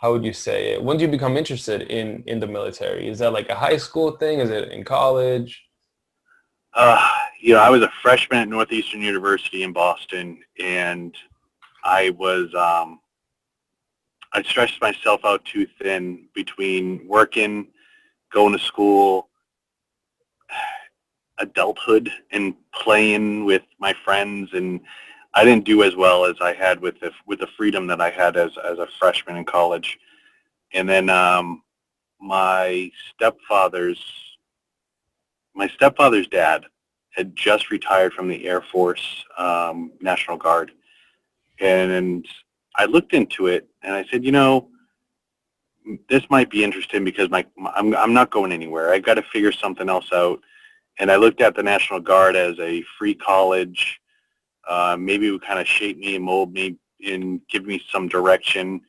how would you say it? When did you become interested in the military? Is that like a high school thing? Is it in college? Uh, I was a freshman at Northeastern University in Boston, and I was I stretched myself out too thin between working, going to school, adulthood, and playing with my friends, and I didn't do as well as I had with the freedom that I had as a freshman in college. And then my stepfather's my stepfather's dad had just retired from the Air Force National Guard, and I looked into it and I said, this might be interesting because I'm not going anywhere. I've got to figure something else out. And I looked at the National Guard as a free college. Maybe it would kind of shape me and mold me and give me some direction.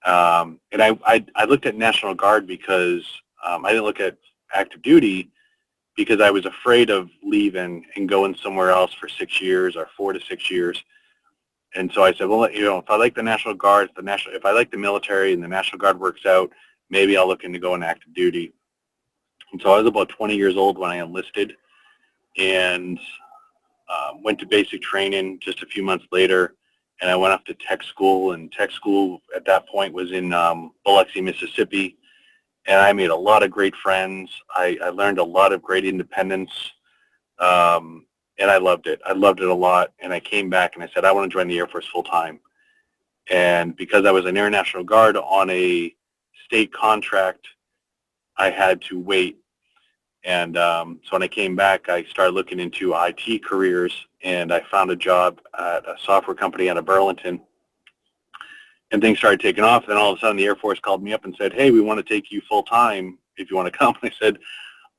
And I looked at National Guard because I didn't look at active duty because I was afraid of leaving and going somewhere else for 6 years or 4 to 6 years. And so I said, well, if I like the National Guard, if I like the military and the National Guard works out, maybe I'll look into going active duty. And so I was about 20 years old when I enlisted and went to basic training just a few months later. And I went off to tech school, and tech school at that point was in Biloxi, Mississippi. And I made a lot of great friends. I learned a lot of great independence. And I loved it. I loved it a lot. And I came back and I said, I want to join the Air Force full time. And because I was an Air National Guard on a state contract, I had to wait. And so when I came back, I started looking into IT careers, and I found a job at a software company out of Burlington. And things started taking off. Then all of a sudden, the Air Force called me up and said, hey, we want to take you full time if you want to come. And I said,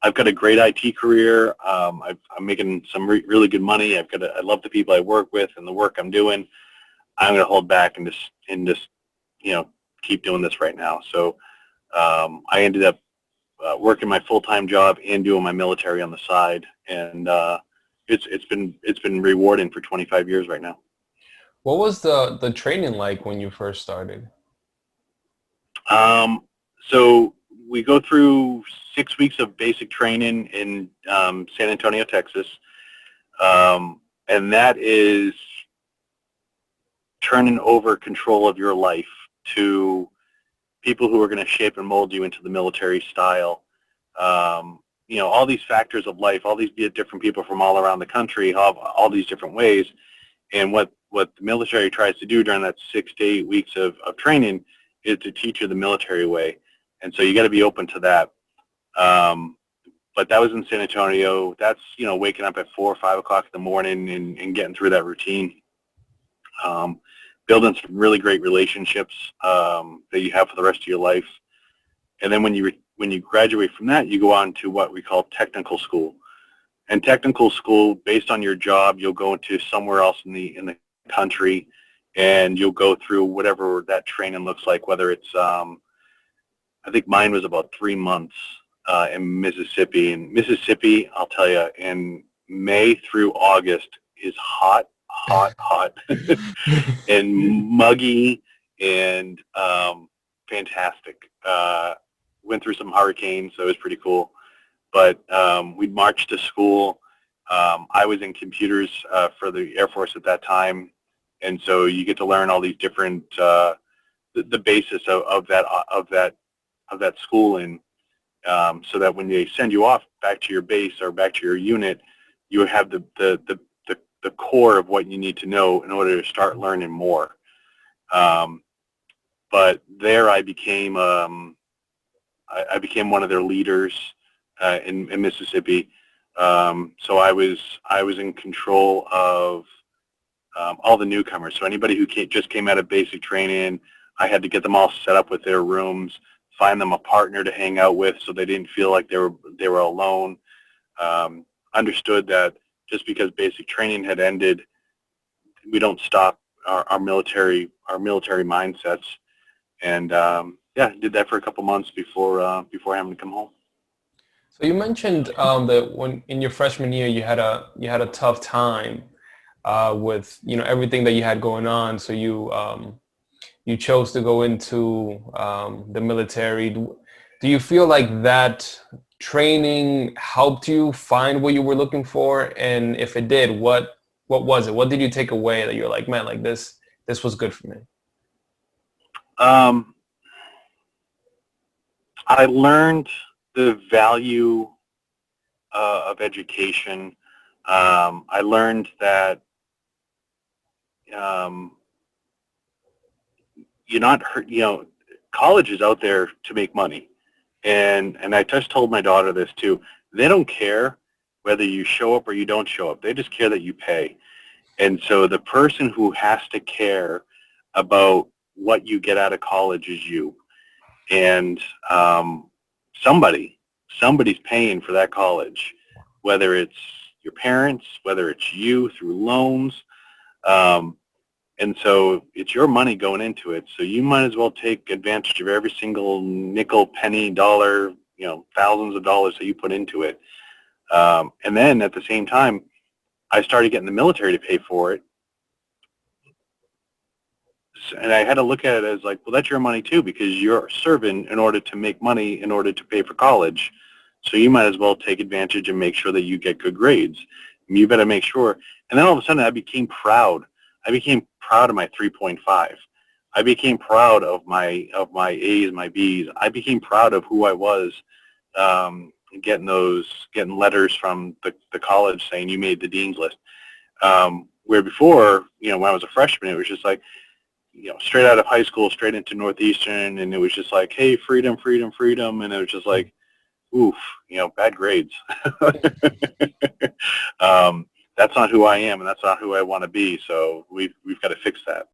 I've got a great IT career. I'm making some really good money. I love the people I work with and the work I'm doing. I'm going to hold back and just keep doing this right now. So I ended up working my full-time job and doing my military on the side, and it's been rewarding for 25 years right now. What was the training like when you first started? So we go through 6 weeks of basic training in San Antonio, Texas, and that is turning over control of your life to people who are going to shape and mold you into the military style. All these factors of life, all these different people from all around the country have all these different ways. And what the military tries to do during that 6 to 8 weeks of training is to teach you the military way. And so you got to be open to that. But that was in San Antonio. That's, waking up at 4 or 5 o'clock in the morning and getting through that routine. Building some really great relationships that you have for the rest of your life. And then when you graduate from that, you go on to what we call technical school. And technical school, based on your job, you'll go into somewhere else in the country, and you'll go through whatever that training looks like, whether it's, I think mine was about 3 months in Mississippi. And Mississippi, I'll tell you, in May through August is hot and muggy and fantastic. Went through some hurricanes, so it was pretty cool. But we'd march to school. I was in computers for the Air Force at that time, and so you get to learn all these different the basis of that schooling, so that when they send you off back to your base or back to your unit, you have the core of what you need to know in order to start learning more. But there I became one of their leaders in Mississippi. So I was in control of all the newcomers. So anybody who just came out of basic training, I had to get them all set up with their rooms, find them a partner to hang out with so they didn't feel like they were alone. Understood that just because basic training had ended, we don't stop our military mindsets. And did that for a couple months before having to come home. So you mentioned that when in your freshman year you had a tough time with everything that you had going on. So you chose to go into the military. Do you feel like that training helped you find what you were looking for? And if it did, what was it? What did you take away that you're like, man, like this was good for me? Um, I learned the value of education. I learned that um, you're not hurt. College is out there to make money, and I just told my daughter this too. They don't care whether you show up or you don't show up. They just care that you pay. And so the person who has to care about what you get out of college is you. And somebody, somebody's paying for that college, whether it's your parents, whether it's you through loans. Um, and so it's your money going into it. So you might as well take advantage of every single nickel, penny, dollar, thousands of dollars that you put into it. And then at the same time, I started getting the military to pay for it. And I had to look at it as like, well, that's your money too, because you're serving in order to make money in order to pay for college. So you might as well take advantage and make sure that you get good grades. And you better make sure. And then all of a sudden I became proud. I became proud of my 3.5. I became proud of my A's, my B's. I became proud of who I was, getting letters from the college saying you made the dean's list. Where before, when I was a freshman, it was just like, straight out of high school, straight into Northeastern, and it was just like, hey, freedom, freedom, freedom, and it was just like, oof, bad grades. um, that's not who I am, and that's not who I want to be. So we've got to fix that.